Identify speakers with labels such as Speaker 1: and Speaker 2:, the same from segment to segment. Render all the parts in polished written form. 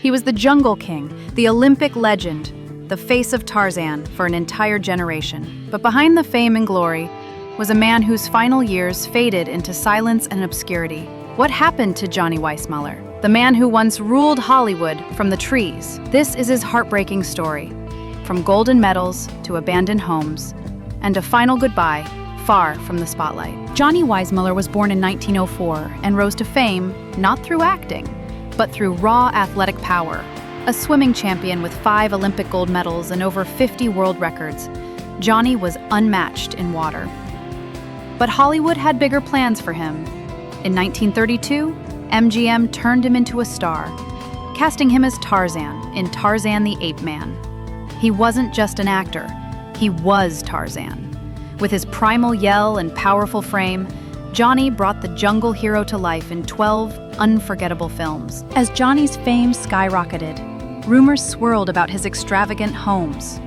Speaker 1: He was the Jungle King, the Olympic legend, the face of Tarzan for an entire generation. But behind the fame and glory was a man whose final years faded into silence and obscurity. What happened to Johnny Weissmuller, the man who once ruled Hollywood from the trees? This is his heartbreaking story, from golden medals to abandoned homes, and a final goodbye far from the spotlight. Johnny Weissmuller was born in 1904 and rose to fame not through acting, but through raw athletic power. A swimming champion with 5 Olympic gold medals and over 50 world records, Johnny was unmatched in water. But Hollywood had bigger plans for him. In 1932, MGM turned him into a star, casting him as Tarzan in Tarzan the Ape Man. He wasn't just an actor, he was Tarzan. With his primal yell and powerful frame, Johnny brought the jungle hero to life in 12 unforgettable films. As Johnny's fame skyrocketed, rumors swirled about his extravagant homes,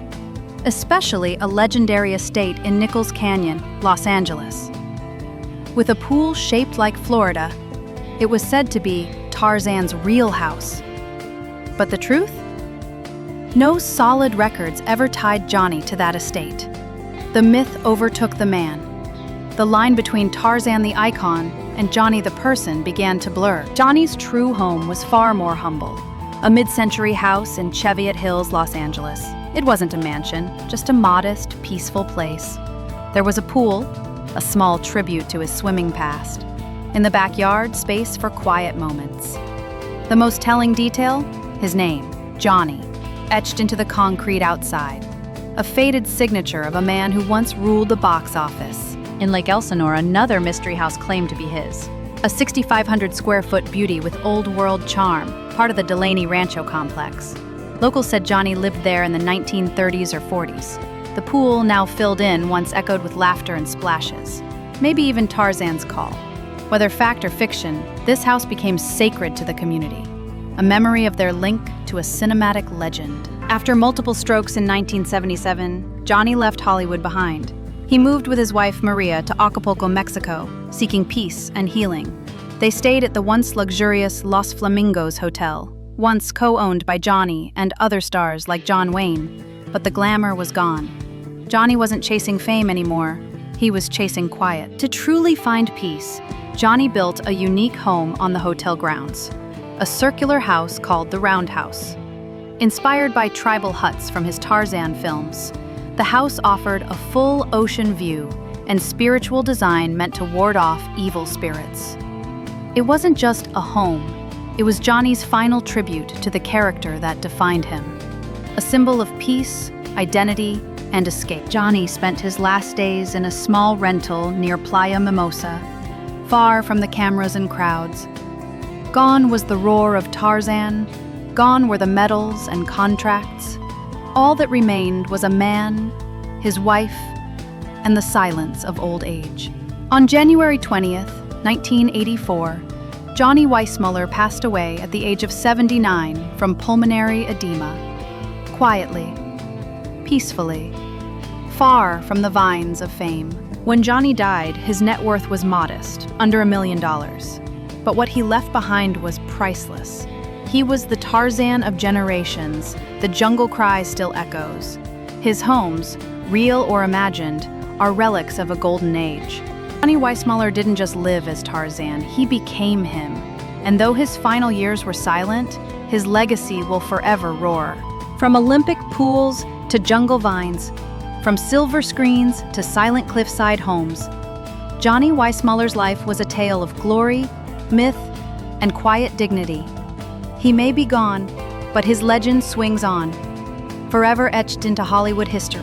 Speaker 1: especially a legendary estate in Nichols Canyon, Los Angeles. With a pool shaped like Florida, it was said to be Tarzan's real house. But the truth? No solid records ever tied Johnny to that estate. The myth overtook the man. The line between Tarzan the icon and Johnny the person began to blur. Johnny's true home was far more humble. A mid-century house in Cheviot Hills, Los Angeles. It wasn't a mansion, just a modest, peaceful place. There was a pool, a small tribute to his swimming past. In the backyard, space for quiet moments. The most telling detail? His name, Johnny, etched into the concrete outside. A faded signature of a man who once ruled the box office. In Lake Elsinore, another mystery house claimed to be his. A 6,500 square foot beauty with old world charm, part of the Delaney Rancho complex. Locals said Johnny lived there in the 1930s or 40s. The pool, now filled in, once echoed with laughter and splashes. Maybe even Tarzan's call. Whether fact or fiction, this house became sacred to the community. A memory of their link to a cinematic legend. After multiple strokes in 1977, Johnny left Hollywood behind. He moved with his wife Maria to Acapulco, Mexico, seeking peace and healing. They stayed at the once luxurious Los Flamingos Hotel, once co-owned by Johnny and other stars like John Wayne, but the glamour was gone. Johnny wasn't chasing fame anymore, he was chasing quiet. To truly find peace, Johnny built a unique home on the hotel grounds, a circular house called the Roundhouse. Inspired by tribal huts from his Tarzan films, the house offered a full ocean view and spiritual design meant to ward off evil spirits. It wasn't just a home, it was Johnny's final tribute to the character that defined him. A symbol of peace, identity, and escape. Johnny spent his last days in a small rental near Playa Mimosa, far from the cameras and crowds. Gone was the roar of Tarzan, gone were the medals and contracts. All that remained was a man, his wife, and the silence of old age. On January 20th, 1984, Johnny Weissmuller passed away at the age of 79 from pulmonary edema. Quietly, peacefully, far from the vines of fame. When Johnny died, his net worth was modest, under $1 million. But what he left behind was priceless. He was the Tarzan of generations. The jungle cry still echoes. His homes, real or imagined, are relics of a golden age. Johnny Weissmuller didn't just live as Tarzan, he became him. And though his final years were silent, his legacy will forever roar. From Olympic pools to jungle vines, from silver screens to silent cliffside homes, Johnny Weissmuller's life was a tale of glory, myth, and quiet dignity. He may be gone, but his legend swings on, forever etched into Hollywood history.